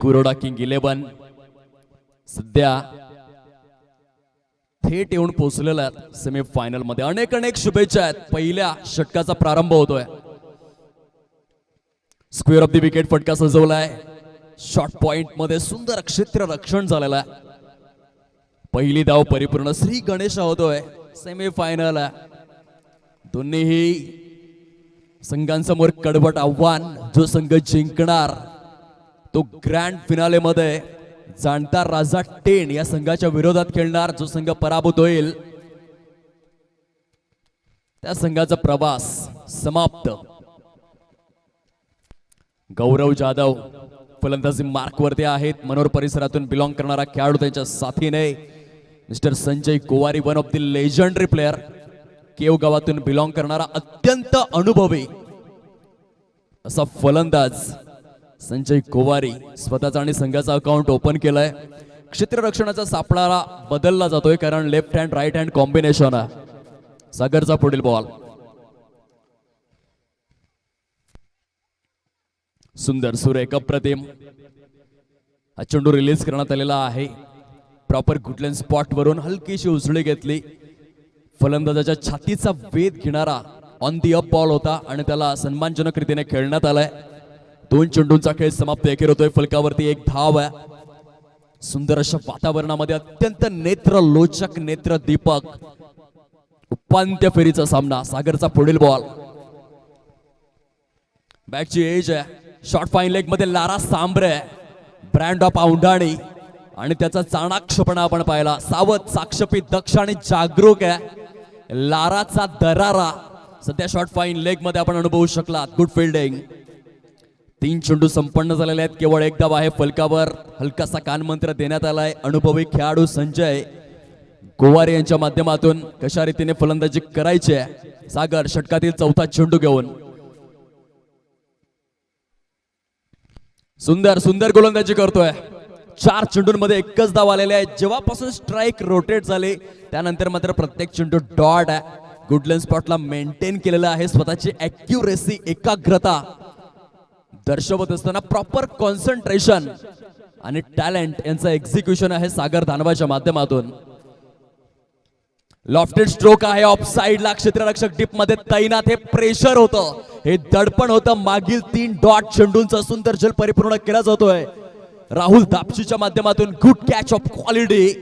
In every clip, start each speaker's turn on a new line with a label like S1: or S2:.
S1: Kuroda king 11 सध्या थेट येऊन पोहोचलेला आहे सेमी फायनल मध्ये. अनेक अनेक शुभेच्छा आहेत. पहिल्या षटकाचा प्रारंभ होतोय. स्क्वेअर ऑफ द विकेट फटका सजवलाय. शॉर्ट पॉइंट मध्ये सुंदर क्षेत्र रक्षण झालेलं आहे. पहिली धाव परिपूर्ण. श्री गणेश होतोय. सेमी फायनल आहे. दोन्हीही संघांसमोर कडवट आव्हान. जो संघ जिंकणार तो ग्रँड फिनाले मध्ये जाणता राजा 10 या संघाच्या विरोधात खेळणार. जो संघ पराभूत होईल त्या संघाचा प्रवास समाप्त. गौरव जाधव फलंदाजी मार्क वरती आहेत. मनोर परिसरातून बिलॉंग करणारा खेळाडू त्यांच्या साथीने mister Sanjay Gowari, one of the legendary player. केव गावातून बिलॉंग करणारा अत्यंत अनुभवी असा फलंदाज संजय गोवारी स्वतःचा आणि संघाचा अकाउंट ओपन केलाय. क्षेत्ररक्षणाचा सापळा बदलला जातोय कारण left hand right hand combination आहे. सागरचा पुढील बॉल सुंदर सुरेख अप्रतिम. हा चेंडू रिलीज करण्यात आलेला आहे. प्रॉपर गुडलँड स्पॉट वरून हलकीशी उचली घेतली. फलंदाजाच्या छातीचा वेध घेणारा ऑन दी अप बॉल होता आणि त्याला सन्मानजनक रीतीने खेळण्यात आलाय. 2 चेंडूंचा खेळ समाप्त. एकेर होतोय. फलकावरती 1 धाव आहे. सुंदर अशा वातावरणामध्ये अत्यंत नेत्रलोचक नेत्र दीपक उपांत्य फेरीचा सामना. सागरचा पुढील बॉल. बॅटची एज आहे. शॉर्ट फाईन लेग मध्ये लारा सांबरे, ब्रँड ऑफ औंढाणी आणि त्याचा चाणाक्षपणा आपण पाहिला. सावध, साक्षपी, दक्ष आणि जागरूक आहे. लाराचा दरारा सध्या शॉर्ट फाईन लेग मध्ये आपण अनुभवू शकला. Good fielding. 3 चेंडू संपन्न झालेले आहेत. केवळ 1 धाव आहे. फलकावर हलकासा कानमंत्र देण्यात आलाय. अनुभवी खेळाडू संजय गोवारी यांच्या माध्यमातून कशा रीतीने फलंदाजी करायची आहे. सागर षटकातील 4था चेंडू घेऊन सुंदर सुंदर गोलंदाजी करतोय. 4 चेंडूंमध्ये एकच धाव आलेले आहे. जेव्हापासून स्ट्राईक रोटेट झाले त्यानंतर मात्र प्रत्येक चेंडू डॉट आहे. गुडलँड स्पॉटला मेंटेन केलेला आहे. स्वतःची ॲक्युरेसी, एकाग्रता दर्शवत असताना प्रॉपर कॉन्सन्ट्रेशन आणि टॅलेंट यांचं एक्झिक्युशन आहे सागर धानवाच्या माध्यमातून. लॉफ्टेड स्ट्रोक आहे. ऑफ साइडला क्षेत्ररक्षक डीप मध्ये तैनात. हे प्रेशर होतं, हे दडपण होतं. मागील 3 डॉट चेंडूंचा सुंदर जल परिपूर्ण केला जातोय राहुल दापशीच्या माध्यमातून. Good catch of quality.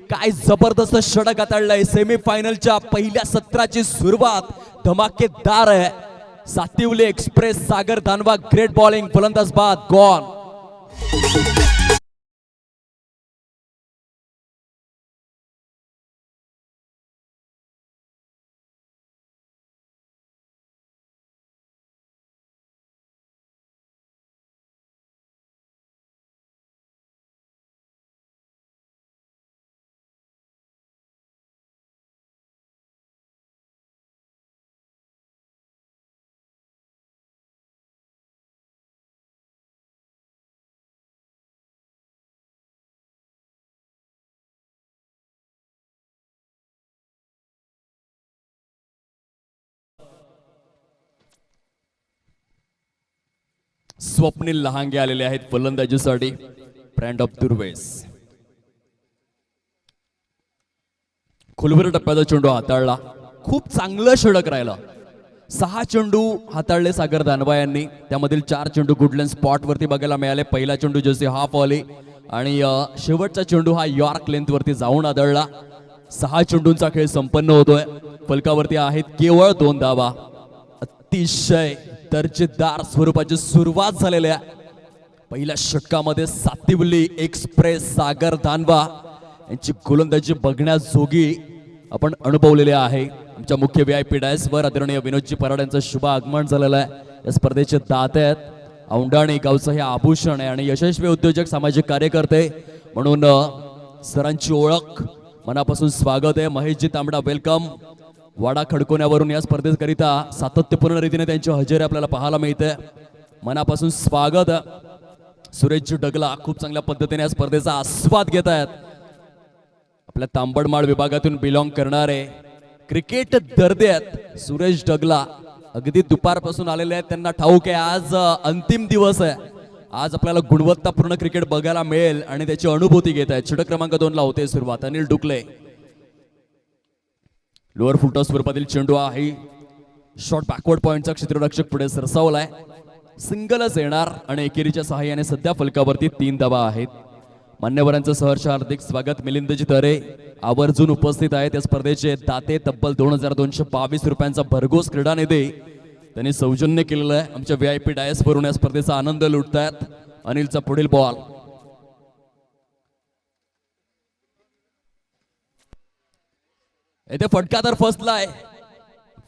S1: काय जबरदस्त षटक हाताळलंय. सेमी फायनलच्या पहिल्या सत्राची सुरुवात धमाकेदार आहे. Satiwali express Sagar Dhanwa. Great bowling. फलंदाज बाद गॉन. स्वप्नील लहांगे आलेले आहेत फलंदाजीसाठी. Brand of Durves. खोलवर टप्प्याचा चेंडू हाताळला. खूप चांगलं षटक राहिलं. 6 चेंडू हाताळले सागर धानवा यांनी. त्यामधील 4 चेंडू गुडलँड स्पॉट वरती बघायला मिळाले. पहिला चेंडू जसे हाफ आली आणि शेवटचा चेंडू हा यॉर्क लेंथ वरती जाऊन आदळला. 6 चेंडूंचा खेळ संपन्न होतोय. फलकावरती आहेत केवळ 2 धावा. अतिशय दर्जेदार स्वरूपाची सुरुवात झालेल्या पहिल्या षटकामध्ये सातिवली एक्सप्रेस सागर धानवा यांची गोलंदाजी बघण्याजोगी आपण अनुभवलेले आहे. आमच्या मुख्य VIP डायस वर आदरणीय विनोदजी पराड यांचं शुभ आगमन झालेलं आहे. या स्पर्धेचे दाते आहेत. औंढाणी गावचं हे आभूषण आहे आणि यशस्वी उद्योजक, सामाजिक कार्यकर्ते म्हणून सरांची ओळख. मनापासून स्वागत आहे. महेशजी तांबडा वेलकम. वाडा खडकोण्यावरून या स्पर्धेकरिता सातत्यपूर्ण रीतीने त्यांची हजेरी आपल्याला पाहायला मिळते. मनापासून स्वागत. सुरेशजी डगला खूप चांगल्या पद्धतीने या स्पर्धेचा आस्वाद घेत आहेत. आपल्या तांबडमाळ विभागातून बिलॉंग करणारे क्रिकेट दर्दे आहेत सुरेश डगला. अगदी दुपारपासून आलेले आहेत. त्यांना ठाऊक आहे आज अंतिम दिवस आहे. आज आपल्याला गुणवत्तापूर्ण क्रिकेट बघायला मिळेल आणि त्याची अनुभूती घेत आहेत. षटक क्रमांक 2 ला होते सुरुवात. अनिल डुकले लोअर फुलटॉस स्वरूपातील चेंडू आहे. शॉर्ट बॅकवर्ड पॉइंटचा क्षेत्ररक्षक पुढे सरसावलाय. सिंगलच येणार आणि एकेरीच्या सहाय्याने सध्या फलकावरती 3 धावा आहेत. मान्यवरांचं सहर्ष हार्दिक स्वागत. मिलिंदजी तरे आवर्जून उपस्थित आहेत. या स्पर्धेचे दाते तब्बल 2222 रुपयांचा भरघोस क्रीडा निधी त्यांनी सौजन्य केलेलं आहे. आमच्या VIP डायस वरून या स्पर्धेचा आनंद लुटतायत. अनिलचा पुढील बॉल येथे फटका तर फसलाय.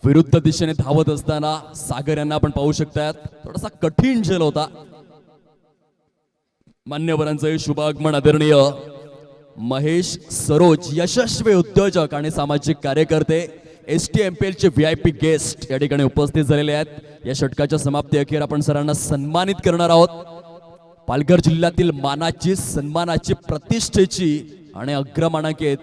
S1: विरुद्ध दिशेने धावत असताना सागर यांना आपण पाहू शकतात. थोडासा कठीण झेल होता. मान्यवरांचं शुभ आगमन आदरणीय महेश सरोज यशस्वी उद्योजक आणि सामाजिक कार्यकर्ते STMPL चे VIP गेस्ट या ठिकाणी उपस्थित झालेले आहेत. या षटकाच्या समाप्ती अखेर आपण सरांना सन्मानित करणार आहोत. पालघर जिल्ह्यातील मानाची सन्मानाची प्रतिष्ठेची आणि अग्रमानांकित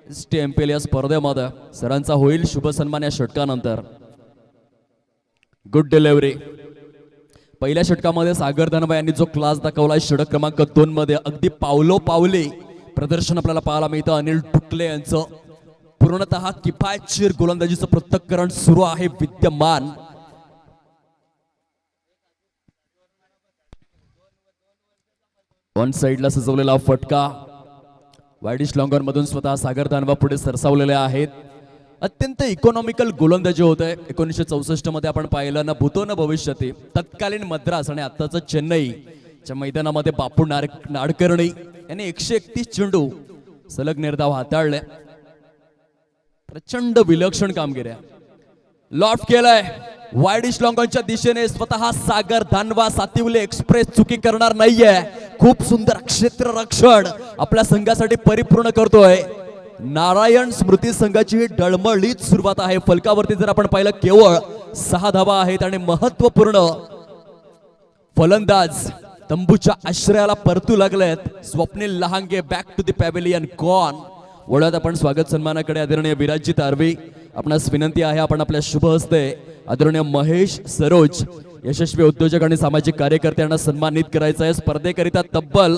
S1: STMPL या स्पर्धेमध्ये सरांचा होईल शुभ सन्मान. या षटकानंतर गुड डिलिव्हरी. पहिल्या षटकामध्ये सागर धनबा यांनी जो क्लास दाखवला षटक क्रमांक 2 मध्ये अगदी पावलो पावले प्रदर्शन आपल्याला पाहायला मिळतं. अनिल डुकले यांचं पूर्णतः किफायतशीर गोलंदाजीचं पृथक्करण सुरू आहे विद्यमान. वन साइडला सजवलेला फटका वाईडिश लॉंगर मधून स्वतः सागर दानवा पुढे सरसावलेले आहेत. अत्यंत इकॉनॉमिकल गोलंदाजी होत आहे. 1964 मध्ये आपण पाहिलं ना भूतो न भविष्यती. तत्कालीन मद्रास आणि आत्ताचं चेन्नईच्या मैदानामध्ये बापू नाडकर्णी यांनी 131 चेंडू सलग निर्धाव हाताळले. प्रचंड विलक्षण कामगिरी लॉफ्ट केलाय वाईडिश लॉंगॉनच्या दिशेने. स्वतः सागर धानवा सातिवले एक्सप्रेस चुकी करणार नाहीये. खूप सुंदर क्षेत्ररक्षण आपल्या संघासाठी परिपूर्ण करतोय. नारायण स्मृती संघाची ही डळमळीत सुरुवात आहे. फलकावरती जर आपण पाहिलं केवळ 6 धावा आहेत आणि महत्वपूर्ण फलंदाज तंबूच्या आश्रयाला परतू लागलेत. Swapnil Lahange back to the pavilion gone. वळत आपण स्वागत सन्मानाकडे आदरणीय विराजजी तारवी आपणास विनंती आहे आपण आपल्या शुभ हस्ते आदरणीय महेश सरोज यशस्वी उद्योजक आणि सामाजिक कार्यकर्त्यांना सन्मानित करायचं आहे. स्पर्धेकरिता तब्बल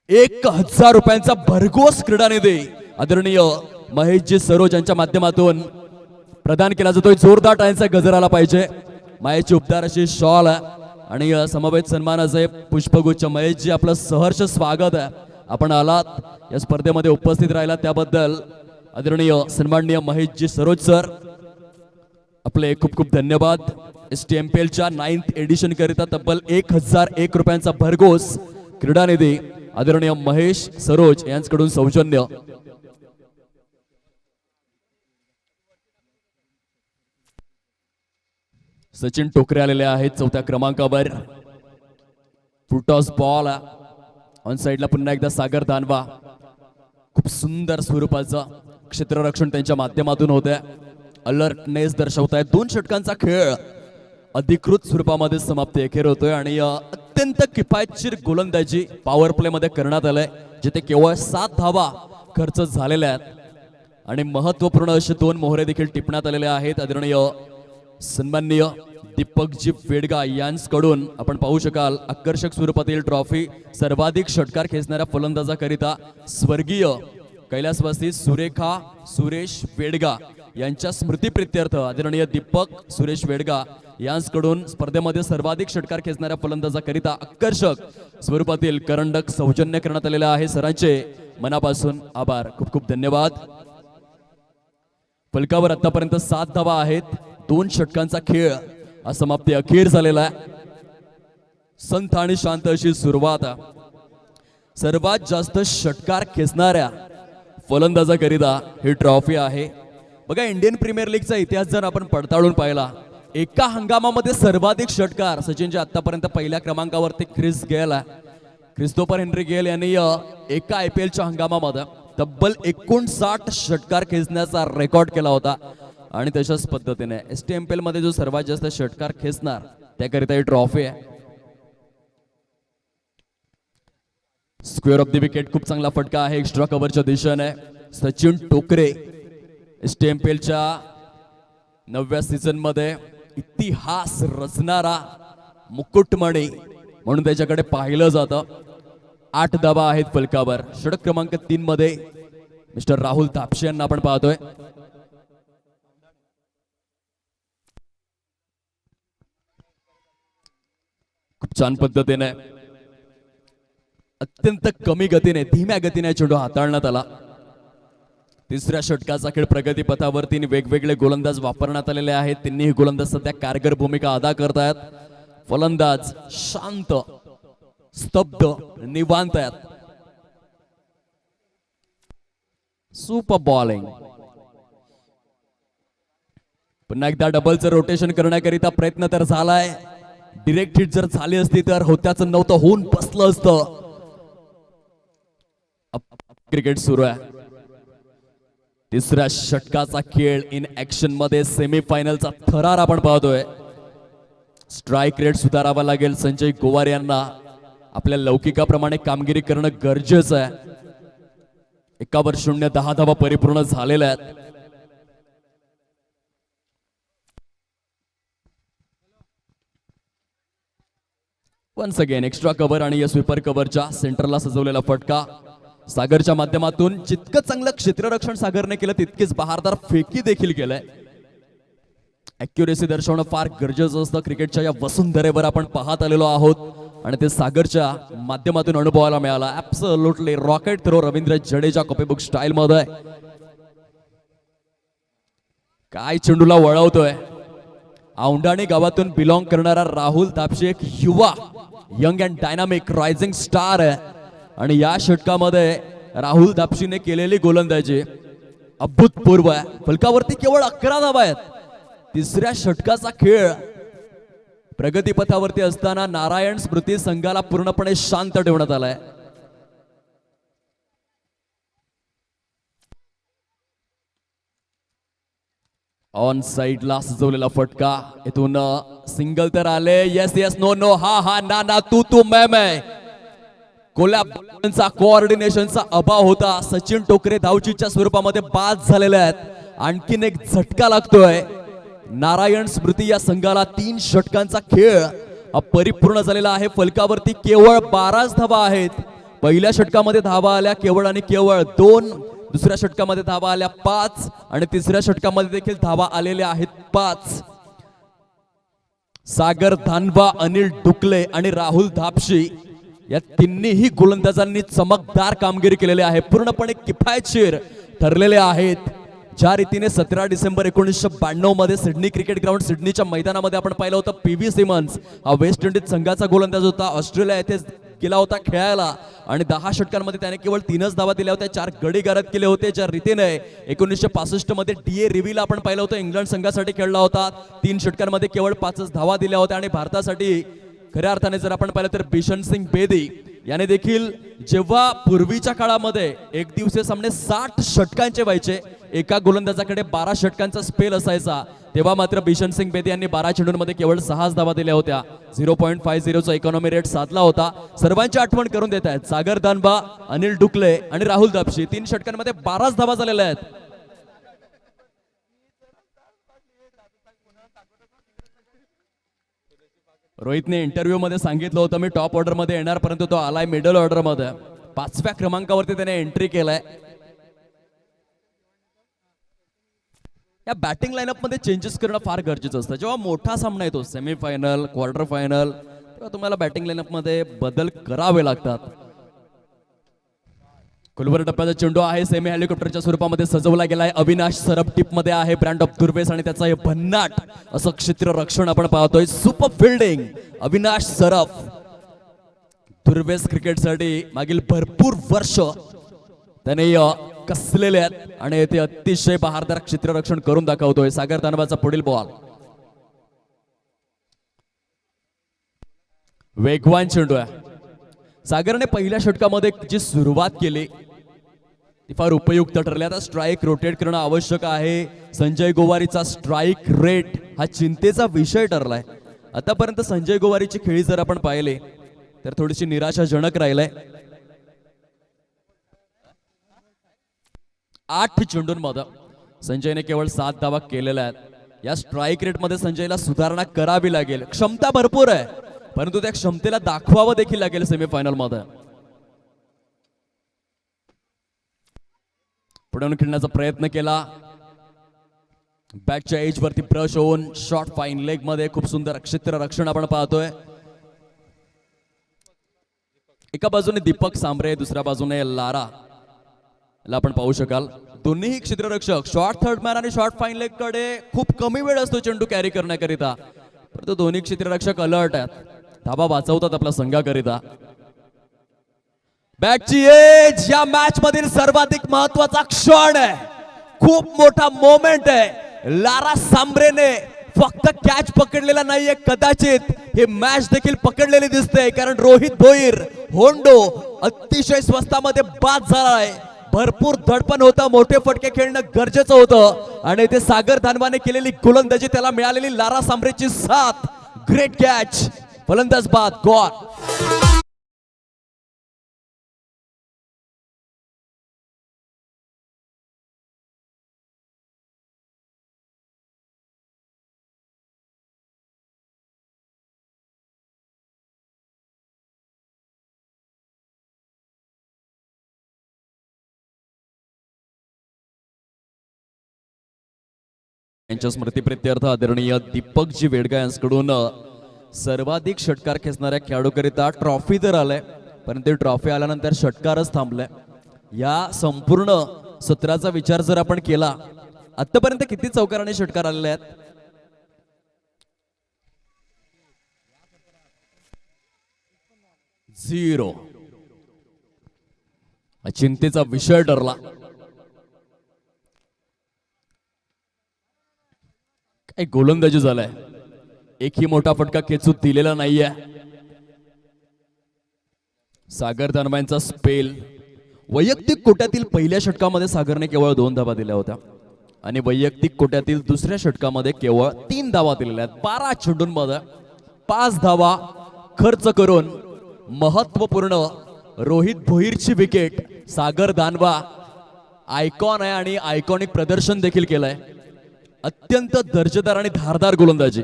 S1: 1000 रुपयांचा भरघोस क्रीडा निधी आदरणीय महेशजी सरोज यांच्या माध्यमातून प्रदान केला जातोय. जोरदार टाळ्यांचा गजर आला पाहिजे. मायेची उपदार अशी शॉल आणि समवेत सन्मानाचे पुष्पगुच्छ. महेशजी आपलं सहर्ष स्वागत आहे. आपण आलात या स्पर्धेमध्ये उपस्थित राहिला त्याबद्दल आदरणीय सन्माननीय महेशजी सरोज सर आपले खूप खूप धन्यवाद. STMPLच्या 9th एडिशन करिता तब्बल 1001 रुपयांचा भरघोस क्रीडा निधी आदरणीय महेश सरोज यांच्याकडून सौजन्य. सचिन टोकरे आलेले आहेत 4थ्या क्रमांकावर. फुटॉस बॉल ऑन साइडला पुन्हा एकदा सागर दानवा. खूप सुंदर स्वरूपाचं क्षेत्ररक्षण त्यांच्या माध्यमातून होते. अलर्टनेस दर्शवत आहे. 2 षटकांचा खेळ अधिकृत स्वरूपामध्ये समाप्ती अखेर होतोय आणि अत्यंत किफायतशीर गोलंदाजी पॉवर प्ले मध्ये करण्यात आलंय जिथे केवळ 7 धावा खर्च झालेल्या आहेत आणि महत्वपूर्ण असे 2 मोहरे देखील टिपण्यात आलेले आहेत. आदरणीय सन्माननीय दीपकजी वेडगा यांच्याकडून आपण पाहू शकाल आकर्षक स्वरूपातील ट्रॉफी सर्वाधिक षटकार खेचणाऱ्या फलंदाजाकरिता स्वर्गीय कैलासवासी सुरेखा सुरेश वेडगा यांच्या स्मृतीप्रित्यर्थ आदरणीय दीपक सुरेश वेडगा यांच्याकडून स्पर्धेमध्ये सर्वाधिक षटकार खेचणाऱ्या फलंदाजाकरिता आकर्षक स्वरूपातील करंडक सौजन्य करण्यात आलेले आहे. सरांचे मनापासून आभार. खूप खूप धन्यवाद. फलकावर आतापर्यंत 7 धावा आहेत. 2 षटकांचा खेळ समाप्ती अखेर झालेला आहे. संथ आणि शांत अशी सुरुवात. सर्वात जास्त षटकार खेचणाऱ्या फलंदाजाकरिता ही ट्रॉफी आहे. बघा इंडियन प्रीमियर लीगचा इतिहास जर आपण पडताळून पाहिला एका हंगामामध्ये सर्वाधिक षटकार सचिनच्या आतापर्यंत पहिल्या क्रमांकावरती क्रिस्तोफर हेनरी गेल यांनी एका IPLच्या हंगामामध्ये तब्बल 59 षटकार खेचण्याचा रेकॉर्ड केला होता आणि तशाच पद्धतीने STMPL मध्ये जो सर्वात जास्त षटकार खेचणार त्याकरिता ही ट्रॉफी आहे. स्क्वेअर ऑफ द विकेट खूप चांगला फटका आहे एक्स्ट्रा कव्हरच्या दिशेने. सचिन टोकरे STMPLच्या 9व्या सीझन मध्ये इतिहास रचणारा मुकुटमणी म्हणून त्याच्याकडे पाहिलं जातं. 8 धावा आहेत फलकावर. षटक क्रमांक 3 मध्ये मिस्टर राहुल तापशे यांना आपण पाहतोय. खूप छान पद्धतीने अत्यंत कमी गतीने धीम्या गतीने चेंडू हाताळण्यात आला. तिसऱ्या षटकाचा खेळ प्रगती पथावरती वेगवेगळे गोलंदाज वापरण्यात आलेले आहेत. तिन्ही गोलंदाज सध्या कारगर भूमिका अदा करतायत. फलंदाज शांत, स्तब्ध, निवांत आहेत. Super bowling. पुन्हा एकदा डबलचं रोटेशन करण्याकरिता प्रयत्न तर झालाय. डिरेक्ट हिट जर झाली असती तर होत्याचं नव्हतं, होऊन बसलं असतं. क्रिकेट सुरू आहे. तिसऱ्या षटकाचा खेळ इन ऍक्शन मध्ये सेमीफायनलचा थरार आपण पाहतोय. स्ट्राईक रेट सुधारावा लागेल संजय गोवार यांना. आपल्या लौकिकाप्रमाणे कामगिरी करणं गरजेचं आहे. 1/0 10 धावा परिपूर्ण झालेल्या आहेत. वन्स अगेन एक्स्ट्रा कव्हर आणि या स्वीपर कव्हरच्या सेंटरला सजवलेला फटका. सागरच्या माध्यमातून जितकं चांगलं क्षेत्ररक्षण सागरने केलं तितकीच बहारदार फेकी देखील केलंय. अॅक्युरेसी दर्शवणं फार गरजेचं असतं. क्रिकेटच्या या वसुंधरेवर आपण पाहत आलेलो आहोत आणि ते सागरच्या माध्यमातून अनुभवायला मिळाला. Absolutely rocket throw Ravindra Jadeja copybook style मध्ये. काय चेंडूला वळवतोय. औंढाणी गावातून बिलॉंग करणारा राहुल तापशे एक युवा young and dynamic rising star आहे आणि या षटकामध्ये राहुल तापशीने केलेली गोलंदाजी अभूतपूर्व आहे. फलकावरती केवळ 11 धावा आहेत. तिसऱ्या षटकाचा खेळ प्रगतीपथावरती असताना नारायण स्मृती संघाला पूर्णपणे शांत ठेवण्यात आलाय. ऑन साइडला सजवलेला फटका. इथून सिंगल तर आले. येस येस नो नो हा हा ना ना तू तू मैं. कोल्हापूरचा कोऑर्डिनेशनचा अभाव होता. सचिन टोकरे धावचीच्या स्वरूपामध्ये बाद झालेले आहेत. आणखीन एक झटका लागतोय. नारायण स्मृती या संघाला 3 षटकांचा खेळ परिपूर्ण झालेला आहे. फलकावरती केवळ 12 धावा आहेत. पहिल्या षटकामध्ये धावा आल्या केवळ आणि केवळ 2. दुसऱ्या षटकामध्ये धावा आल्या 5 आणि तिसऱ्या षटकामध्ये देखील धावा आलेल्या आहेत 5. सागर धानबा, अनिल डुकले आणि राहुल धापशी या तिन्ही गोलंदाजांनी चमकदार कामगिरी केलेली आहे. पूर्णपणे किफायतशीर ठरलेले आहेत. ज्या रीतीने 17 डिसेंबर 1992 मध्ये सिडनी क्रिकेट ग्राउंड सिडनीच्या मैदानामध्ये आपण पाहिलं होतं पीव्ही सिमन्स हा वेस्ट इंडिज संघाचा गोलंदाज होता. ऑस्ट्रेलिया येथे गेला होता खेळायला आणि 10 षटकांमध्ये त्याने केवळ 3च धावा दिल्या होत्या. 4 गडी गारद केले होते. ज्या रीतीने 1965 मध्ये डीए रिव्हीला आपण पाहिलं होतं इंग्लंड संघासाठी खेळला होता. 3 षटकांमध्ये केवळ 5च धावा दिल्या होत्या आणि भारतासाठी खऱ्या अर्थाने जर आपण पाहिलं तर बिशन सिंग बेदी याने देखील जेव्हा पूर्वीच्या काळामध्ये एक दिवसीय सामने 60 षटकांचे व्हायचे, एका गोलंदाजाकडे 12 षटकांचा स्पेल असायचा, तेव्हा मात्र बिशन सिंग बेदी यांनी 12 चेंडूंमध्ये केवळ 6 धावा दिल्या होत्या. 0.50 चा इकॉनॉमी रेट साधला होता. सर्वांची आठवण करून देत आहेत सागर दानबा, अनिल डुकले आणि राहुल दापशी. 3 षटकांमध्ये 12 धावा झालेल्या आहेत. रोहितने इंटरव्ह्यू मध्ये सांगितलं होतं मी टॉप ऑर्डर मध्ये येणार, परंतु तो आलाय मिडल ऑर्डर मध्ये. 5व्या क्रमांकावरती त्याने एंट्री केलाय. या बॅटिंग लाईनअप मध्ये चेंजेस करणं फार गरजेचं असतं. जेव्हा मोठा सामना येतो सेमीफायनल, क्वार्टर फायनल, तेव्हा तुम्हाला बॅटिंग लाईनअप मध्ये बदल करावे लागतात. खुलवर टप्प्याचा चेंडू आहे. सेमी हेलिकॉप्टरच्या स्वरूपामध्ये सजवला गेलाय. अविनाश सरफ टिप मध्ये आहे. ब्रँड ऑफ दुर्वेस आणि त्याचा हे भन्नाट असं क्षेत्र रक्षण आपण पाहतोय. Super fielding Avinash Saraf. दुर्वेस क्रिकेटसाठी मागील भरपूर वर्ष त्याने कसलेले आहेत आणि ते अतिशय बहारदार क्षेत्ररक्षण करून दाखवतोय. सागर दानबाचा पुढील बॉल. वेगवान चेंडू आहे. सागरने पहिल्या षटकामध्ये जी सुरुवात केली ती फार उपयुक्त ठरली. आता स्ट्राईक रोटेट करणं आवश्यक आहे. संजय गोवारीचा स्ट्राईक रेट हा चिंतेचा विषय ठरलाय. आतापर्यंत संजय गोवारीची खेळी जर आपण पाहिले तर थोडीशी निराशाजनक राहिलंय. 8 चेंडूंमध्ये संजयने केवळ 7 धावा केलेल्या आहेत. या स्ट्राईक रेट मध्ये संजयला सुधारणा करावी लागेल. क्षमता भरपूर आहे परंतु त्या क्षमतेला दाखवावं देखील लागेल सेमीफायनल मध्ये. पुढे खेळण्याचा प्रयत्न केला. बॅटच्या एज वरती ब्रश होऊन शॉर्ट फाईन लेग मध्ये खूप सुंदर क्षेत्र रक्षण आपण पाहतोय. एका बाजूने दीपक सांबरे, दुसऱ्या बाजूने लारा ला आपण पाहू शकाल. दोन्ही क्षेत्ररक्षक शॉर्ट थर्ड मॅन आणि शॉर्ट फाईन लेग कडे खूप कमी वेळ असतो चेंडू कॅरी करण्याकरिता, परंतु दोन्ही क्षेत्ररक्षक अलर्ट आहेत, धाबा वाचवतात आपल्या संघाकरिता. बॅटची एज या मॅच मधील सर्वाधिक महत्वाचा क्षण आहे, खूप मोठा मोमेंट आहे. लारा सांबरेने फक्त कॅच पकडलेला नाहीये, कदाचित हे मॅच देखील पकडलेली दिसते, कारण रोहित भोईर होंडो अतिशय स्वस्तामध्ये बाद झालाय. भरपूर धडपण होतं, मोठे फटके खेळणं गरजेचं होतं आणि ते सागर दानवाने केलेली गोलंदाजी, त्याला मिळालेली लारा सांबरेची साथ. ग्रेट कॅच, फलंदाज बाद, गॉल. यांच्या स्मृतीप्रित्यर्थ आदरणीय दीपकजी वेडगा यांच्याकडून सर्वाधिक षटकार खेचणाऱ्या खेळाडूकरिता ट्रॉफी तर आलाय, परंतु ट्रॉफी आल्यानंतर षटकारच थांबलाय. या संपूर्ण सत्राचा विचार जर आपण केला, आतापर्यंत किती चौकार आणि षटकार आलेले आहेत? 0. चिंतेचा विषय ठरला. काय गोलंदाजी झालाय, एकही मोठा फटका खेचू दिलेला नाहीये. सागर दानवांचा स्पेल. वैयक्तिक कोट्यातील पहिल्या षटकामध्ये सागरने केवळ 2 धावा दिल्या होत्या आणि वैयक्तिक कोट्यातील दुसऱ्या षटकामध्ये केवळ 3 धावा दिलेल्या आहेत. 12 चेंडूंमध्ये 5 धावा खर्च करून महत्वपूर्ण रोहित भोईरची विकेट सागर दानवा आयकॉन आहे आणि आयकॉनिक प्रदर्शन देखील केलंय. अत्यंत दर्जेदार आणि धारदार गोलंदाजी.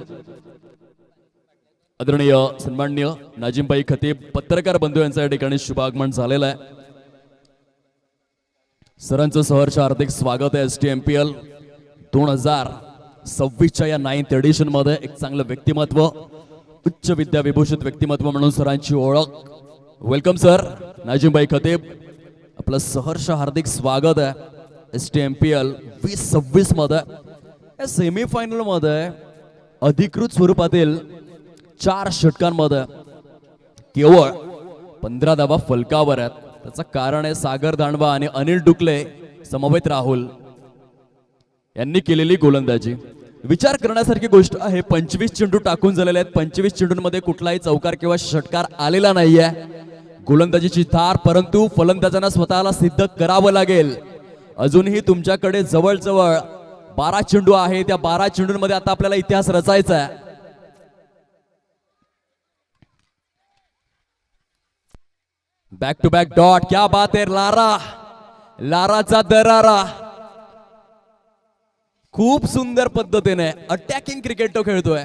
S1: आदरणीय सन्माननीय नाजिमभाई खतीब पत्रकार बंधू यांच्या या ठिकाणी शुभागमन झालेलं आहे. सरांचं सहर्ष हार्दिक स्वागत आहे. STMPL 2026च्या या 9th एडिशन मध्ये एक चांगलं व्यक्तिमत्व, उच्च विद्या विभूषित व्यक्तिमत्व म्हणून सरांची ओळख. Welcome sir. नाजिमभाई खतीब आपलं सहर्ष हार्दिक स्वागत आहे STMPL 2026 मध्ये. या सेमीफायनल मध्ये अधिकृत स्वरूपातील 4 षटकांमध्ये केवळ 15 धावा फलकावर आहेत. त्याचं कारण आहे सागर दानवा आणि अनिल डुकले समवेत राहुल यांनी केलेली गोलंदाजी. विचार करण्यासारखी गोष्ट आहे, 25 चेंडू टाकून झालेले आहेत. 25 चेंडूंमध्ये कुठलाही चौकार किंवा षटकार आलेला नाहीये. गोलंदाजीची धार, परंतु फलंदाजांना स्वतःला सिद्ध करावं लागेल. अजूनही तुमच्याकडे जवळजवळ 12 चेंडू आहे. त्या 12 चेंडूंमध्ये आता आपल्याला इतिहास रचायचा आहे. Back to back dot. क्या बात आहे. लाराचा दरारा. खूप सुंदर पद्धतीने अटॅकिंग क्रिकेट तो खेळतोय.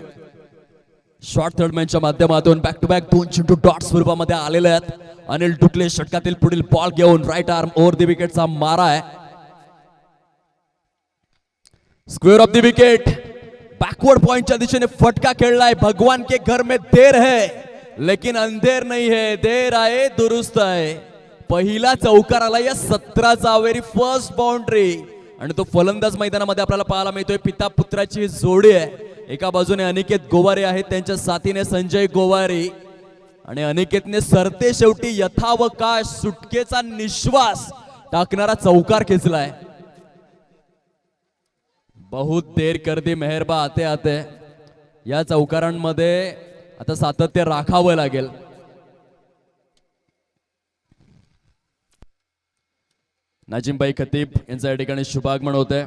S1: शॉर्ट थर्ड मॅनच्या माध्यमातून बॅक टू बॅक 2 चेंडू डॉट स्वरूपामध्ये आलेले आहेत. अनिल डुकले षटकातील पुढील बॉल घेऊन राईट आर्म ओव्हर द विकेटचा मारा आहे. Square of the wicket. Backward पॉइंटच्या दिशेने फटका खेळलाय. भगवान के घर में देर है लेकिन अंधेर नहीं है, देर आहे दुरुस्त आहे. पहिला चौकार आला या 17चा. व्हेरी फर्स्ट बाउंड्री आणि तो फलंदाज मैदानामध्ये आपल्याला पाहायला मिळतोय. पिता पुत्राची जोडी आहे. एका बाजूने अनिकेत गोवारे आहेत, त्यांच्या साथीने संजय गोवारे आणि अनिकेतने सरते शेवटी यथावकाश सुटकेचा निश्वास टाकणारा चौकार खेचलाय. बहुत देर कर दी मेहरबा आते आते. या चौकारांमध्ये आता सातत्य राखावं लागेल. नाजिमभाई खतीब यांच्या या ठिकाणी शुभागमन होते.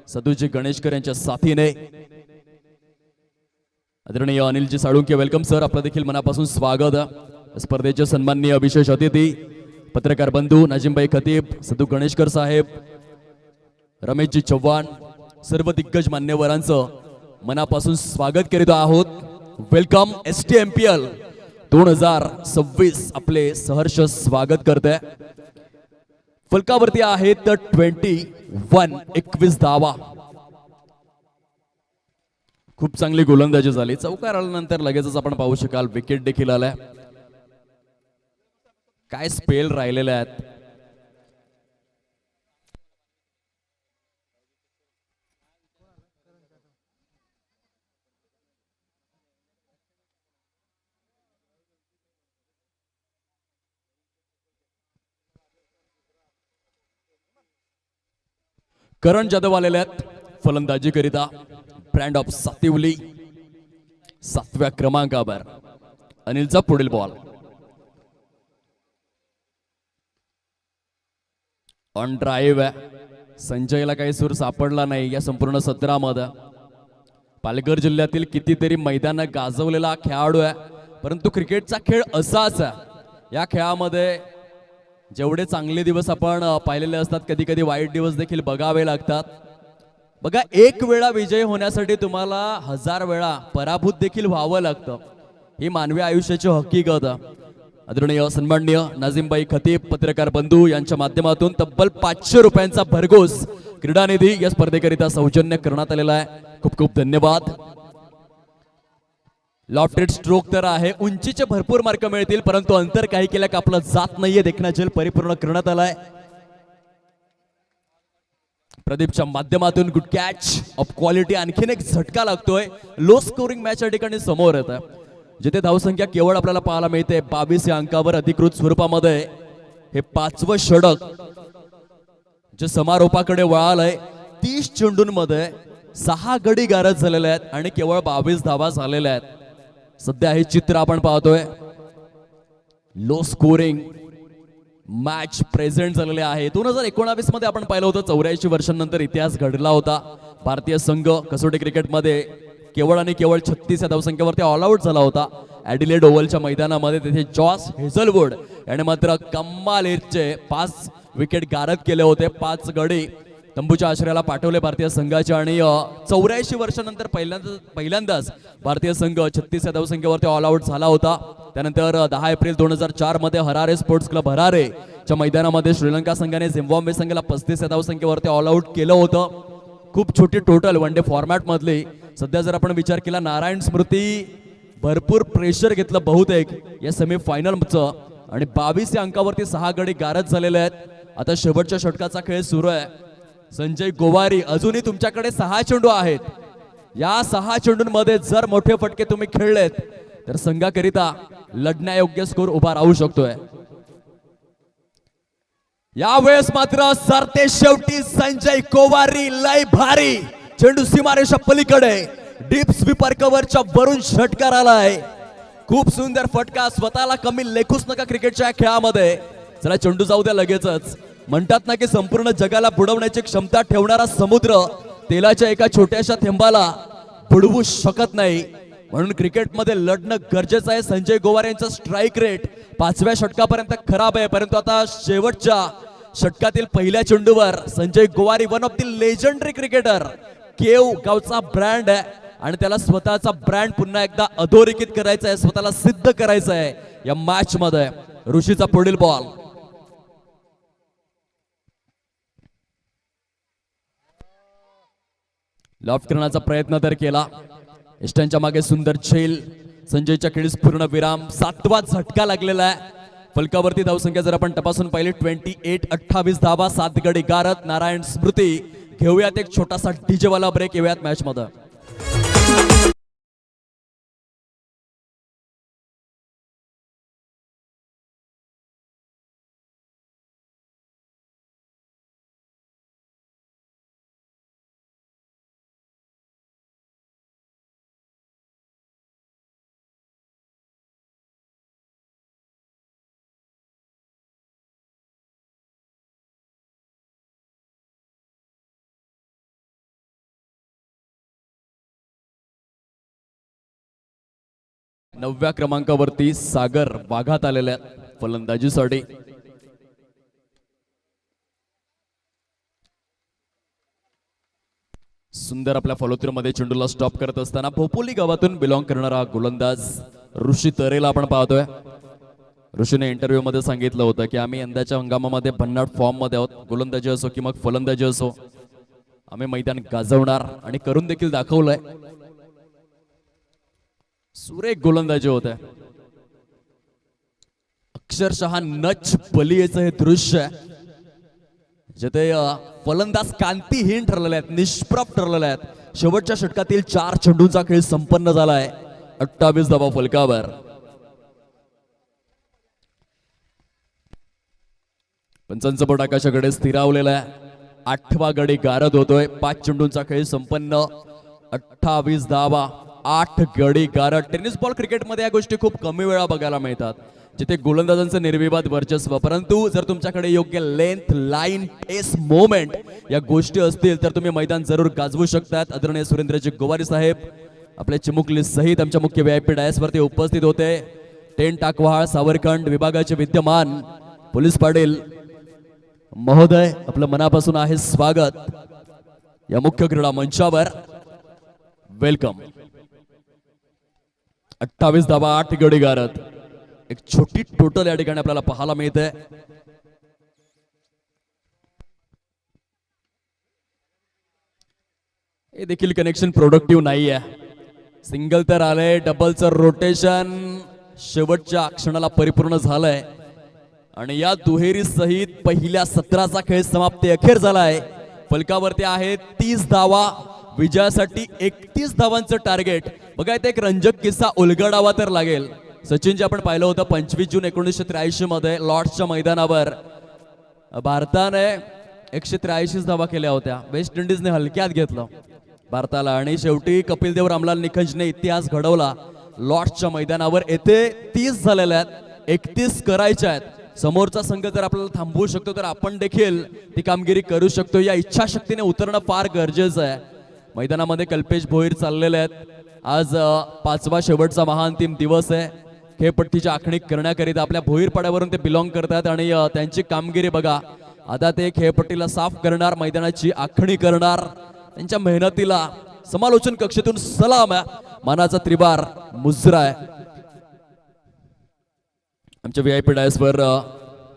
S1: सदुजी गणेशकर यांच्या साथीने. आदरणीय अनिलजी साळुंके वेलकम सर. आपलं देखील मनापासून स्वागत. स्पर्धेचे सन्माननीय विशेष अतिथी पत्रकार बंधू नाजिमभाई खतीब, सदू गणेशकर साहेब, रमेशजी चव्हाण, सर्व दिग्गज मान्यवरांचं मनापासून स्वागत करीत आहोत. वेलकम STMPL 2026 आपले सहर्ष स्वागत करते. फलकावरती आहेत 21 धावा. खूप चांगली गोलंदाजी झाली. चौकार आल्यानंतर लगेचच आपण पाहू शकाल विकेट देखील आल्या. काय स्पेल राहिलेले आहेत. करण जाधव आलेले आहेत फलंदाजी करिता. ब्रँड ऑफ सातिवली 7व्या क्रमांकावर. अनिलचा पुढील बॉल ऑन ड्राईव्ह आहे. संजयला काही सूर सापडला नाही या संपूर्ण सत्रामध्ये. पालघर जिल्ह्यातील कितीतरी मैदान गाजवलेला खेळाडू आहे. परंतु क्रिकेटचा खेळ असाच आहे. या खेळामध्ये जेवढे चांगले दिवस आपण पाहिलेले असतात कधी कधी वाईट दिवस देखील बघावे लागतात. बघा, एक वेळा विजय होण्यासाठी तुम्हाला 1000 वेळा पराभूत देखील व्हावं लागतं. ही मानवी आयुष्याची हकीकत. आदरणीय सन्माननीय नाझिमबाई खतीब पत्रकार बंधू यांच्या माध्यमातून तब्बल 500 रुपयांचा भरघोस क्रीडा निधी या स्पर्धेकरिता सौजन्य करण्यात आलेला आहे. खूप खूप धन्यवाद. लॉफ्टेड स्ट्रोक तर आहे. उंचीचे भरपूर मार्क मिळतील परंतु अंतर काही केल्या का आपलं जात नाहीये. देखना झेल परिपूर्ण करण्यात आलाय. प्रदीपच्या माध्यमातून गुड कॅच ऑफ क्वालिटी. आणखीन एक झटका लागतोय. लो स्कोरिंग मॅच या ठिकाणी समोर येत आहे जिथे धावसंख्या केवळ आपल्याला पाहायला मिळते 22 या अंकावर अधिकृत स्वरूपामध्ये. हे 5वं षटक जे समारोपाकडे वळालंय. 30 चेंडूंमध्ये 6 गडी गारद झालेले आहेत आणि केवळ 22 धावा झालेल्या आहेत. सध्या हे चित्र आपण पाहतोय. लो स्कोरिंग मॅच प्रेझेंट झालेले आहे. 2019 मध्ये आपण पाहिलं होतं 84 वर्षांनंतर इतिहास घडला होता. भारतीय संघ कसोटी क्रिकेटमध्ये केवळ आणि केवळ 36 या धावसंख्येवरती ऑल आउट झाला होता. ॲडिलेड ओव्हलच्या मैदानामध्ये तिथे जॉस हेझलवूड याने मात्र कमाल इथचे 5 विकेट गारद केले होते. 5 गडी तंबूच्या आश्रयाला पाठवले भारतीय संघाचे. आणि 84 वर्षानंतर पहिल्यांदाच भारतीय संघ 36 या धावसंख्येवरती ऑल आउट झाला होता. त्यानंतर 10 एप्रिल 2004 मध्ये हरारे स्पोर्ट्स क्लब हरारे च्या मैदानामध्ये श्रीलंका संघाने झिम्बाब्वे संघाला 35 या धावसंख्येवरती ऑल आउट केलं होतं. खूप छोटी टोटल वन डे फॉर्मॅट मधली. सध्या जर आपण विचार केला नारायण स्मृती भरपूर प्रेशर घेतलं बहुतेक या सेमीफायनलचं आणि 22 या अंकावरती 6 गडी गारद झालेले आहेत. आता शेवटच्या षटकाचा खेळ सुरू आहे. संजय गोवारी अजूनही तुमच्याकडे 6 चेंडू आहेत. या 6 चेंडूंमध्ये जर मोठे फटके तुम्ही खेळलेत तर संघाकरिता लढण्यायोग्य स्कोर उभा राहू शकतोय. यावेळेस मात्र सरते शेवटी संजय गोवारी लय भारी. चेंडू सीमारेषा पलीकडे डीप स्वीपर कव्हरच्या वरून षटकार आलाय. खूप सुंदर फटका. स्वतःला कमी लेखूच नका क्रिकेटच्या खेळामध्ये. चला चेंडू जाऊ द्या लगेचच. म्हणतात ना की संपूर्ण जगाला बुडवण्याची क्षमता ठेवणारा समुद्र तेलाच्या एका छोट्याशा थेंबाला बुडवू शकत नाही. म्हणून क्रिकेटमध्ये लढणं गरजेचं आहे. संजय गोवारी यांचा स्ट्राईक रेट 5व्या षटकापर्यंत खराब आहे परंतु आता शेवटच्या षटकातील पहिल्या चेंडूवर Sanjay Gowari one of the legendary cricketer. केव गावचा ब्रँड आहे आणि त्याला स्वतःचा ब्रँड पुन्हा एकदा अधोरेखित करायचा आहे. स्वतःला सिद्ध करायचं आहे या मॅच मध्ये. ऋषीचा पुढील बॉल लॉफ्ट करण्याचा प्रयत्न तर केला. इष्टांच्या मागे सुंदर झेल. संजयच्या खेळीस पूर्ण विराम. 7वा झटका लागलेला आहे. फलकावरती धावसंख्या जर आपण तपासून पाहिली 28 धावा 7 गडी गारद. नारायण स्मृती. घेऊयात एक छोटासा डीजे वाला ब्रेक. येऊयात मॅच मध्ये. नवव्या क्रमांकावरती सागर वाघात आलेल्या फलंदाजीसाठी. सुंदर आपल्या फॉलोथ्रूमध्ये चेंडूला स्टॉप करत असताना भोपोली गावातून बिलॉंग करणारा गोलंदाज ऋषी तरेला आपण पाहतोय. ऋषीने इंटरव्ह्यू मध्ये सांगितलं होतं की आम्ही यंदाच्या हंगामामध्ये भन्नाट फॉर्म मध्ये आहोत. गोलंदाजी असो की मग फलंदाजी असो, आम्ही मैदान गाजवणार आणि करून देखील दाखवलंय. सुरेख गोलंदाजी होत आहे. अक्षरशः नच बलियेचं हे दृश्य आहे जिथे फलंदाज कांतीहीन ठरलेले आहेत, निष्प्रभ ठरलेले आहेत. शेवटच्या षटकातील 4 चेंडूंचा खेळ संपन्न झाला आहे. 28 धावा फलकावर. पंचांचं बोट आकाशाकडे स्थिरावलेला आहे. 8वा गडी गारद होतोय. 5 चेंडूंचा खेळ संपन्न. 28 धावा, 8 गडी गारद. टेनिस बॉल क्रिकेटमध्ये या गोष्टी खूप कमी वेळा बघायला मिळतात जिथे गोलंदाजांचं निर्विवाद वर्चस्व. परंतु जर तुमच्याकडे योग्य लेंथ, लाईन, पेस, मोमेंट या गोष्टी असतील तर तुम्ही मैदान जरूर गाजवू शकतात. आदरणीय सुरेंद्रजी गोवारी साहेब आपल्या चिमुकली सहित आमच्या मुख्य VIP डायस वरती उपस्थित होते. टेन टाकवाळ सावरखंड विभागाचे विद्यमान पोलीस पाटील महोदय, आपलं मनापासून आहे स्वागत या मुख्य क्रीडा मंचावर. वेलकम. 28 धावा, 8 गडी गारद. एक छोटी टोटल या ठिकाणी आपल्याला पाहायला मिळते. हे देखील कनेक्शन प्रोडक्टिव्ह नाही आहे. सिंगल तर आले, डबलचं रोटेशन शेवटच्या क्षणाला परिपूर्ण झालंय आणि या दुहेरी सहित पहिल्या सत्राचा खेळ समाप्ती अखेर झालाय. फलकावरती आहे 30 धावा. विजयासाठी 31 धावांचं टार्गेट. बघा इथे एक रंजक किस्सा उलगडावा तर लागेल. सचिनजी आपण पाहिलं होतं 25 जून 1983 मध्ये लॉर्ड्सच्या मैदानावर भारताने 183 धावा केल्या होत्या. वेस्ट इंडिजने हलक्यात घेतलं भारताला आणि शेवटी कपिल देव रामलाल निखंजने इतिहास घडवला. लॉर्ड्सच्या मैदानावर येथे 30 झालेल्या आहेत, 31 करायच्या आहेत. समोरचा संघ जर आपल्याला थांबवू शकतो तर आपण देखील ती कामगिरी करू शकतो. या इच्छाशक्तीने उतरणं फार गरजेचं आहे. मैदानामध्ये कल्पेश भोईर चाललेले आहेत. आज 5वा शेवटचा महाअंतिम दिवस आहे. खेळपट्टीची आखणी करण्याकरिता आपल्या भोईर पाड्यावरून ते बिलॉंग करतात आणि त्यांची कामगिरी बघा. आता ते खेळपट्टीला साफ करणार, मैदानाची आखणी करणार. त्यांच्या मेहनतीला समालोचन कक्षेतून सलाम आहे, मानाचा त्रिवार मुजरा आहे. आमच्या VIP डायसवर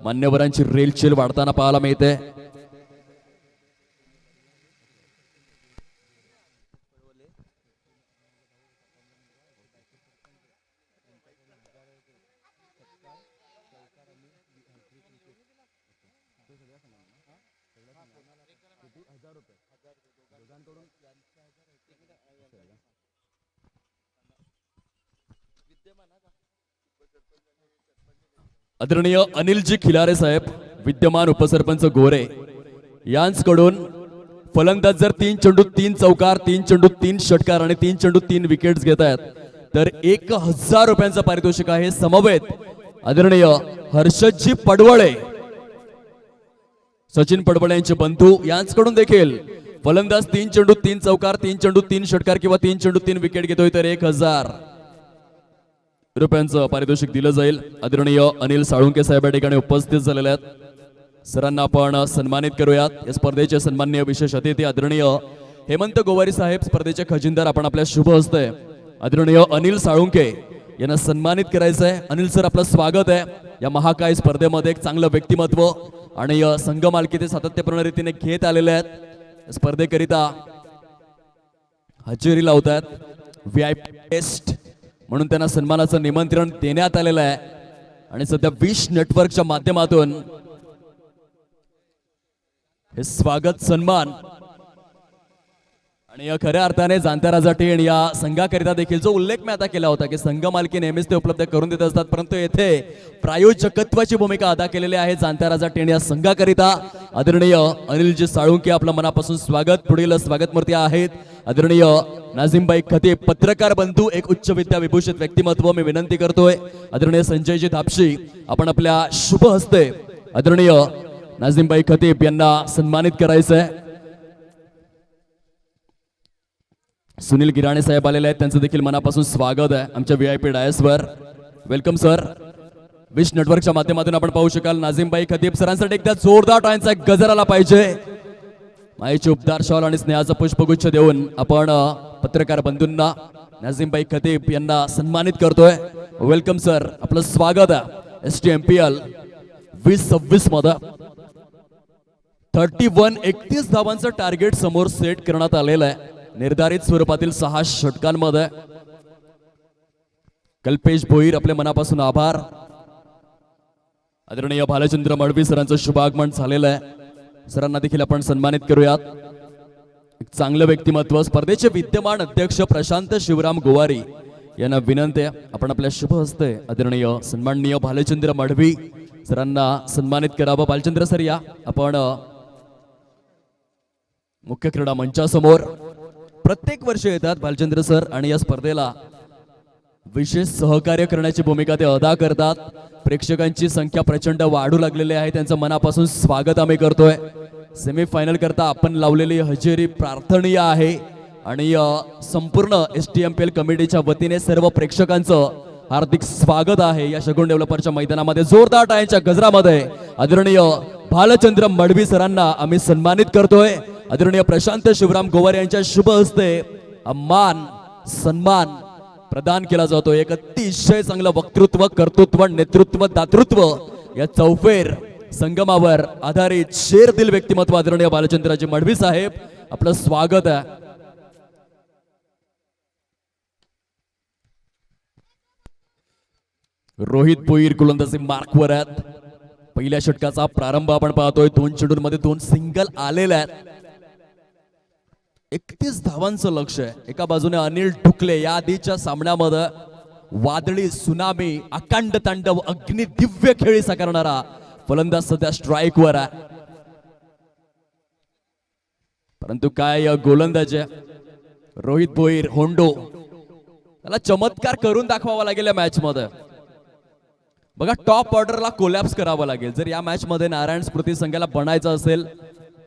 S1: मान्यवरांची रेलचेल वाढताना पाहायला मिळते. आदरणीय अनिलजी खिलारे साहेब, विद्यमान उपसरपंच गोरे यांच्याकडून फलंदाज जर 3 चेंडू 3 चौकार, 3 चेंडू 3 षटकार आणि 3 चेंडू 3 विकेट्स घेत आहेत तर 1000 रुपयांचं पारितोषिक आहे. समवेत आदरणीय हर्षदजी पडवळे, सचिन पडवळे यांचे बंधू यांच्याकडून देखील फलंदाज 3 चेंडू 3 चौकार, 3 चेंडू 3 षटकार किंवा 3 चेंडू 3 विकेट घेतोय तर 1000 रुपयांचं पारितोषिक दिलं जाईल. आदरणीय अनिल साळुंके साहेब या ठिकाणी उपस्थित झालेले आहेत. सरांना आपण सन्मानित करूयात. या स्पर्धेचे सन्माननीय विशेष अतिथी आदरणीय हेमंत गोवारी साहेब, स्पर्धेचे खजिनदार, आपण आपल्या शुभ हस्ते आदरणीय अनिल साळुंके यांना सन्मानित करायचं आहे. अनिल सर, आपलं स्वागत आहे या महाकाय स्पर्धेमध्ये. एक चांगलं व्यक्तिमत्व आणि संघ मालकी ते सातत्यपूर्ण रीतीने घेत आलेले आहेत. स्पर्धेकरिता हजेरी लावतात. VIP टेस्ट म्हणून त्यांना सन्मानाचं निमंत्रण देण्यात आलेलं आहे आणि सध्या विश नेटवर्कच्या माध्यमातून हे स्वागत सन्मान आणि खऱ्या अर्थाने जाणत्या राजा टीम या संघाकरिता देखील जो उल्लेख मी आता केला होता की संघ मालकी नेहमीच ते उपलब्ध करून देत असतात, परंतु येथे प्रायोजकत्वाची भूमिका अदा केलेली आहे जाणत्या राजा टीम या संघाकरिता. आदरणीय अनिलजी साळुंके, आपलं मनापासून स्वागत. पुढील स्वागत मूर्ती आहेत आदरणीय नाझिमबाई खतीब, पत्रकार बंधू, एक उच्च विद्या विभूषित व्यक्तिमत्व. मी विनंती करतोय आदरणीय संजयजी धापशी, आपण आपल्या शुभ हस्ते आदरणीय नाझिमबाई खतीब यांना सन्मानित करायचं आहे. सुनील गिराणे साहेब आलेले आहेत, त्यांचं देखील मनापासून स्वागत आहे आमच्या VIP डायसवर. Welcome sir. विश नेटवर्कच्या माध्यमातून आपण पाहू शकाल नाझिमबाई खतीब सरांसाठी एकदा जोरदार टाळ्यांचा गजर आला पाहिजे. मायेचे उपदार शॉल आणि स्नेहाचा पुष्पगुच्छ देऊन आपण पत्रकार बंधूंना नाझीमभाई खतीब यांना सन्मानित करतोय. वेलकम सर, आपलं स्वागत आहे STMPL 2026 मध्ये. 31 धावांचं टार्गेट समोर सेट करण्यात आलेलं आहे निर्धारित स्वरूपातील 6 षटकांमध्ये. कल्पेश भोईर आपल्या मनापासून आभार. आदरणीय भालचंद्र मडवी सरांचं शुभ आगमन झालेलं आहे. सरांना देखील आपण सन्मानित करूयात. एक चांगलं व्यक्तिमत्व स्पर्धेचे विद्यमान अध्यक्ष प्रशांत शिवराम गोवारी यांना विनंती आहे आपण आपल्या शुभ हस्ते आदरणीय सन्माननीय भालचंद्र मडवी सरांना सन्मानित करावं. भालचंद्र सर या आपण मुख्य क्रीडा मंचासमोर. प्रत्येक वर्षी येतात भालचंद्र सर आणि या स्पर्धेला विशेष सहकार्य करण्याची भूमिका ते अदा करतात. प्रेक्षकांची संख्या प्रचंड वाढू लागलेली आहे, त्यांचं मनापासून स्वागत आम्ही करतोय. सेमीफायनल करता आपण लावलेली हजेरी प्रार्थनीय आहे आणि संपूर्ण STMPL कमिटीच्या वतीने सर्व प्रेक्षकांचं हार्दिक स्वागत आहे. या शगुन डेव्हलपरच्या मैदानामध्ये जोरदार टाळ्यांच्या गजरामध्ये आदरणीय भालचंद्र मडवी सरांना आम्ही सन्मानित करतोय. आदरणीय प्रशांत शिवराम गोवारी यांच्या शुभ हस्ते मान सन्मान प्रदान केला जातो. एक अतिशय चांगलं वक्तृत्व, कर्तृत्व, नेतृत्व, दातृत्व या चौफेर संगमावर आधारित शेरदिल व्यक्तिमत्व आदरणीय भालचंद्रजी मडवी साहेब आपलं स्वागत आहे. रोहित भोईर गोलंदाजी मार्कवर आहेत. पहिल्या षटकाचा प्रारंभ आपण पाहतोय. 2 चेंडूंमध्ये 2 सिंगल आलेले आहेत. 31 धावांचं लक्ष आहे. एका बाजूने अनिल डुकले या आधीच्या सामन्यामध्ये वादळी सुनामी अखंड तांडव अग्नि दिव्य खेळी साकारणारा फलंदाज सध्या स्ट्राईकवर आहे. परंतु काय गोलंदाज रोहित भोईर होंडो त्याला चमत्कार करून दाखवावा लागेल या मॅच मध्ये. बघा टॉप ऑर्डरला कोलॅप्स करावं लागेल. जर या मॅच मध्ये नारायण स्मृती संघाला बनायचं असेल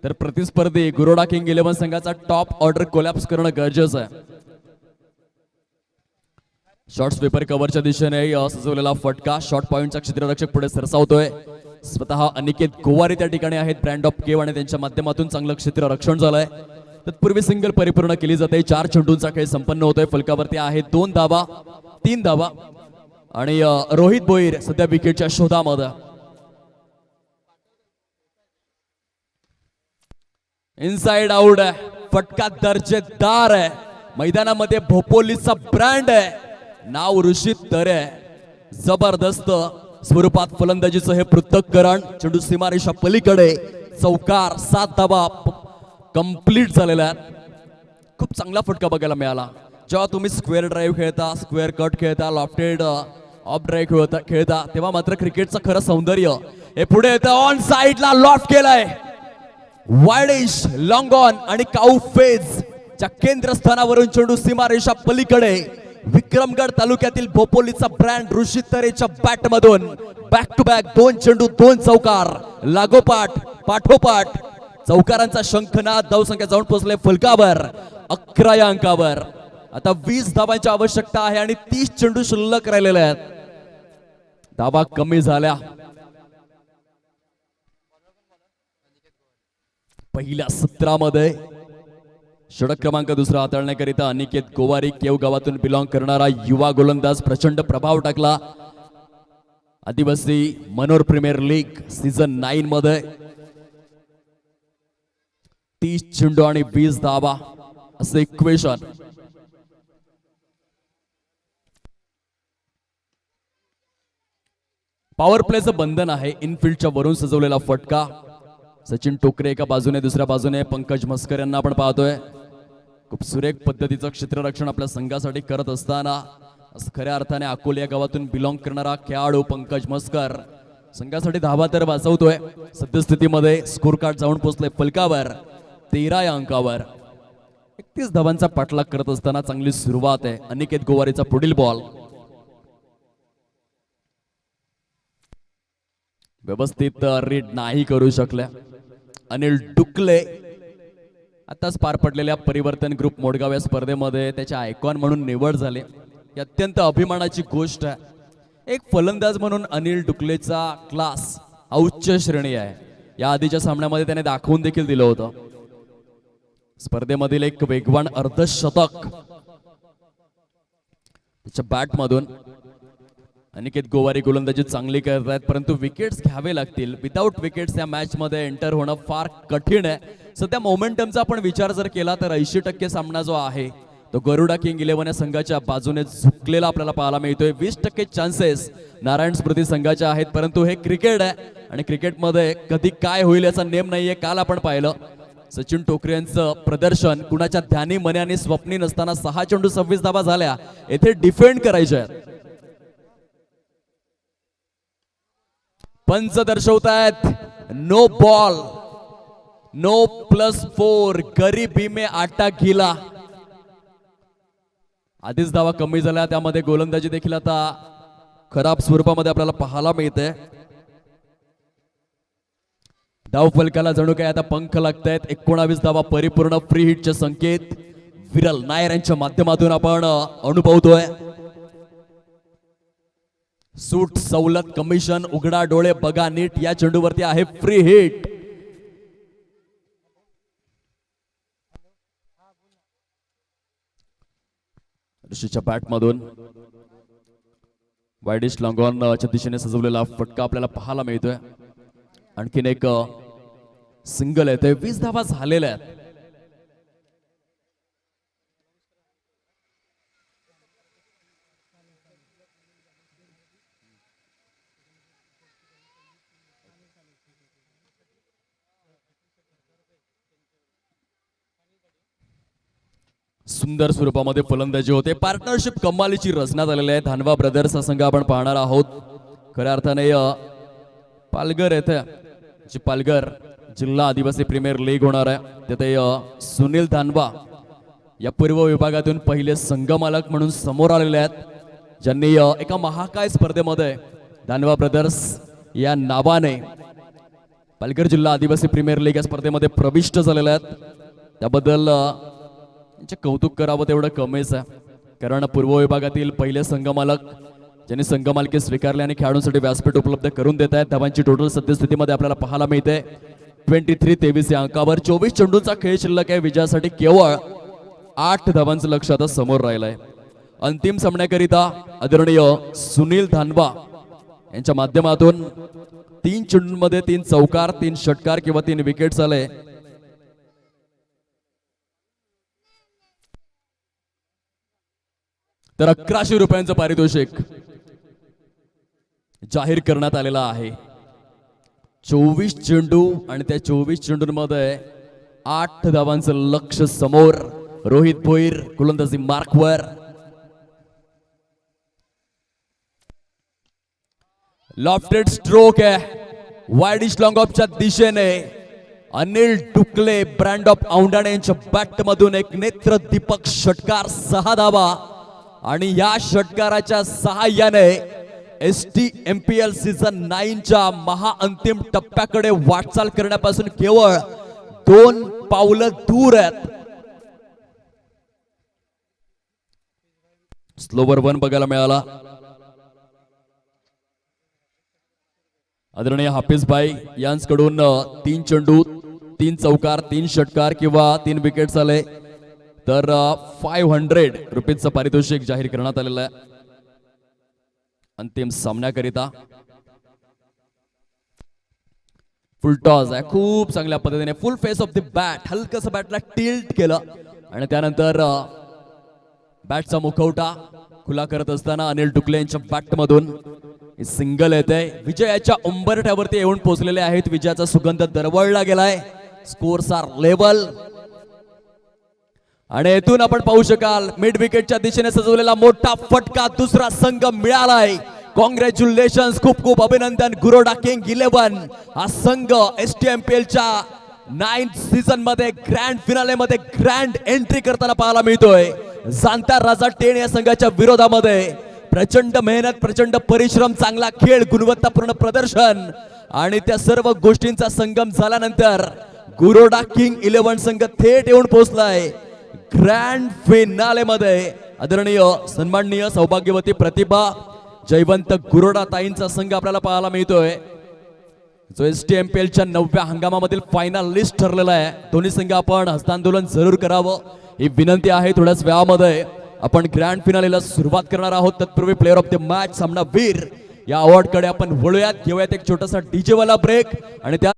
S1: तर प्रतिस्पर्धी गुरोडा किंग 11 संघाचा टॉप ऑर्डर कोलॅप्स करणं गरजेचं आहे. शॉर्ट स्वीपर कव्हरच्या दिशेने सजवलेला फटका शॉर्ट पॉइंटचा क्षेत्ररक्षक पुढे सरसावतोय. स्वतः अनिकेत गोवारी त्या ठिकाणी आहेत. ब्रँड ऑफ केव आणि त्यांच्या माध्यमातून चांगलं क्षेत्ररक्षण झालंय. तत्पूर्वी सिंगल परिपूर्ण केली जाते. 4 चेंडूंचा खेळ संपन्न होतोय. फलकावरती आहे 2 धावा 3 धावा आणि रोहित भोईर सध्या विकेटच्या शोधामध्ये. इनसाइड आउट आहे. फटका दर्जेदार आहे. मैदानामध्ये भोपोलीचा ब्रँड आहे. नाव ऋषित तर आहे. जबरदस्त स्वरूपात फलंदाजीचं हे पृथक्करण. चेंडू सीमारेषा पलीकडे चौकार 7 धावा कंप्लीट झालेल्या आहेत. खूप चांगला फटका बघायला मिळाला. जेव्हा तुम्ही स्क्वेअर ड्राईव्ह खेळता, स्क्वेअर कट खेळता, लॉफ्टेड ऑफ ड्राईव्ह खेळता तेव्हा मात्र क्रिकेटचं खरं सौंदर्य हे पुढे येतं. ऑन साइडला लॉफ्ट केलाय. वाइडिश लॉंग ऑन आणि काऊ फेज च्या केंद्रस्थानावरून चेंडू सीमारेषा पलीकडे विक्रमगड तालुक्यातील भोपोलीचा ब्रँड ऋषी तरेच्या बॅट मधून बॅक टू बॅक 2 चेंडू 2 चौकार लागोपाठ पाठोपाठ चौकारांचा शंखनाद. धावसंख्या जाऊन पोहोचले फलकावर 11 या अंकावर. आता 20 धावांची आवश्यकता आहे आणि 30 चेंडू शिल्लक राहिलेले आहेत. धावा कमी झाल्या. पहिल्या सत्रामध्ये षटक क्रमांक 2 हाताळण्याकरिता अनिकेत गोवारी केव गावातून बिलॉंग करणारा युवा गोलंदाज प्रचंड प्रभाव टाकला. आदिवासी मनोर प्रीमियर लीग सीझन 9 मध्ये 30 चेंडू आणि 20 धावा असे इक्वेशन. पॉवर प्लेचं बंधन आहे. इनफिल्डच्या वरून सजवलेला फटका. सचिन टोकरे एका बाजूने, दुसऱ्या बाजूने पंकज मस्कर यांना आपण पाहतोय. खूप सुरेख पद्धतीचं क्षेत्ररक्षण आपल्या संघासाठी करत असताना खऱ्या अर्थाने अकोले या गावातून बिलॉंग करणारा खेळाडू पंकज मस्कर संघासाठी धावा तर वाचवतोय. सद्यस्थितीमध्ये स्कोर कार्ड जाऊन पोहोचले फलकावर 13 या अंकावर. 31 धावांचा पाठलाग करत असताना चांगली सुरुवात आहे. अनिकेत गोवारीचा पुढील बॉल व्यवस्थित रीड नाही करू शकल्या. अनिल डुकले आताच पार पडलेल्या परिवर्तन ग्रुप मोडगाव या स्पर्धेमध्ये त्याच्या आयकॉन म्हणून निवड झाली. ही अत्यंत अभिमानाची गोष्ट आहे. एक फलंदाज म्हणून अनिल डुकलेचा क्लास उच्च श्रेणी आहे. या आधीच्या सामन्यामध्ये त्याने दाखवून देखील दिलं होतं. स्पर्धेमधील एक वेगवान अर्धशतक त्याच्या बॅटमधून. अनिकेत गोवारी गोलंदाजी चांगली करत आहेत, परंतु विकेट्स घ्यावे लागतील. विदाऊट विकेट्स या मॅच मध्ये एंटर होणं फार कठीण आहे. सध्या मोमेंटमचा आपण विचार जर केला तर 80% सामना जो आहे तो गरुडा किंग 11 या संघाच्या बाजूने झुकलेला आपल्याला पाहायला मिळतोय. 20% चान्सेस नारायण स्मृती संघाचे आहेत, परंतु हे क्रिकेट आहे आणि क्रिकेटमध्ये कधी काय होईल याचा नेम नाहीये. काल आपण पाहिलं सचिन टोकरे यांचं प्रदर्शन कुणाच्या ध्यानी मनाने स्वप्नी नसताना 6 चेंडू 26 धावा झाल्या. येथे डिफेंड करायचे आहेत. पंच दर्शवतायत नो बॉल, नो +4, गरीबी में आटा गीला. आधीच धावा कमी झाल्या, त्यामध्ये गोलंदाजी देखील आता खराब स्वरूपामध्ये आपल्याला पाहायला मिळते. धाव फलकाला जणू काय आता पंख लागतायत. 19 धावा परिपूर्ण फ्री हिटचे संकेत विरल नायर यांच्या माध्यमातून आपण अनुभवतोय. सूट सवलत कमिशन उघडा डोळे बघा नीट या चेंडूवरती आहे फ्री हिट. ऋषीच्या बॅटमधून वाईडिश लॉंग ऑन च्या दिशेने सजवलेला फटका आपल्याला पाहायला मिळतोय. आणखीन एक सिंगल आहे, ते 20 धावा झालेल्या आहेत. सुंदर स्वरूपामध्ये फलंदाजी होते. पार्टनरशिप कमालीची रचण्यात आलेली आहे. धानवा ब्रदर्स हा संघ आपण पाहणार आहोत. खऱ्या अर्थाने पालघर येथे जी पालघर जिल्हा आदिवासी प्रीमियर लीग होणार आहे, तिथे सुनील धानवा या पूर्व विभागातून पहिले संघ मालक म्हणून समोर आलेले आहेत, ज्यांनी एका महाकाय स्पर्धेमध्ये धानवा ब्रदर्स या नावाने पालघर जिल्हा आदिवासी प्रीमियर लीग या स्पर्धेमध्ये प्रविष्ट झालेले आहेत. त्याबद्दल यांचे कौतुक करावं तेवढं कमीच आहे, कारण पूर्व विभागातील पहिले संघ मालक ज्यांनी संघ मालकी स्वीकारले आणि खेळाडूंसाठी व्यासपीठ उपलब्ध करून देत आहेत. धावांची टोटल सद्यस्थितीमध्ये आपल्याला पाहायला मिळते 23-23 या अंकावर. 24 चेंडूंचा खेळ शिल्लक आहे. विजयासाठी केवळ 8 धावांचं लक्ष आता समोर राहिलंय. अंतिम सामन्याकरिता आदरणीय सुनील धानवा यांच्या माध्यमातून 3 चेंडूंमध्ये 3 चौकार, 3 षटकार किंवा 3 विकेट्स आले. तर 1100 रुपयांचं पारितोषिक जाहीर करण्यात आलेला आहे. 24 चेंडू आणि त्या 24 चेंडूंमध्ये 8 धावांचं लक्ष समोर. रोहित भोईर गोलंदाजी मार्कवर. लॉफ्टेड स्ट्रोक आहे वाईडिश लॉंग ऑफच्या दिशेने. अनिल डुकले ब्रँड ऑफ औंढाणे यांच्या बॅट मधून एक नेत्र दीपक षटकार, 6 धावा. आणि या षटकाराच्या सहाय्याने STMPL सीझन 9च्या महाअंतिम टप्प्याकडे वाटचाल करण्यापासून केवळ 2 पावलं दूर आहेत. स्लोवर 1 बघायला मिळाला. आदरणीय हाफिज भाई यांच्याकडून 3 चेंडू 3 चौकार 3 षटकार किंवा 3 विकेट्स आले तर 500 रुपयांचं पारितोषिक जाहीर करण्यात आलेलं आहे अंतिम सामन्याकरिता. फुल टॉस आहे, खूप चांगल्या पद्धतीने full face of the bat, हलकस बॅटला टिल्ट केलं आणि त्यानंतर बॅटचा मुखवटा खुला करत असताना अनिल डुकले यांच्या बॅट मधून सिंगल येते. विजयाच्या उंबरठ्यावरती येऊन पोहोचलेले आहेत. विजयाचा सुगंध दरवळला गेलाय. स्कोर्स आर लेवल आणि येथून आपण पाहू शकाल मिड विकेटच्या दिशेने सजवलेला मोठा फटका दुसरा संघ मिळालाय. कॉंग्रॅच्युलेशन्स, खूप खूप अभिनंदन. गुरोडा किंग 11 हा संघ STMPLच्या 9th सीझन मध्ये ग्रँड फिनाले मध्ये ग्रँड एंट्री करताना पाहायला मिळतोय. जाणता राजा 10 या संघाच्या विरोधामध्ये प्रचंड मेहनत, प्रचंड परिश्रम, चांगला खेळ, गुणवत्तापूर्ण प्रदर्शन आणि त्या सर्व गोष्टींचा संगम झाल्यानंतर गुरोडा किंग 11 संघ थेट येऊन पोहोचलाय ग्रँड फिनाले मध्ये. आदरणीय सन्माननीय सौभाग्यवती प्रतिभा जयवंत गुरोडा ताईंचा संघ आपल्याला पाहायला मिळतोय. जो STMPL च्या 9व्या हंगामामधील फायनल लिस्ट ठरलेला आहे. दोन्ही संघ आपण हस्तांदोलन जरूर करावं ही विनंती आहे. थोड्याच वेळामध्ये आपण ग्रँड फिनालेला सुरुवात करणार आहोत. तत्पूर्वी प्लेअर ऑफ द मॅच सामनावीर या अवॉर्ड कडे आपण वळूयात. घेऊयात एक छोटासा डीजे वाला ब्रेक आणि त्या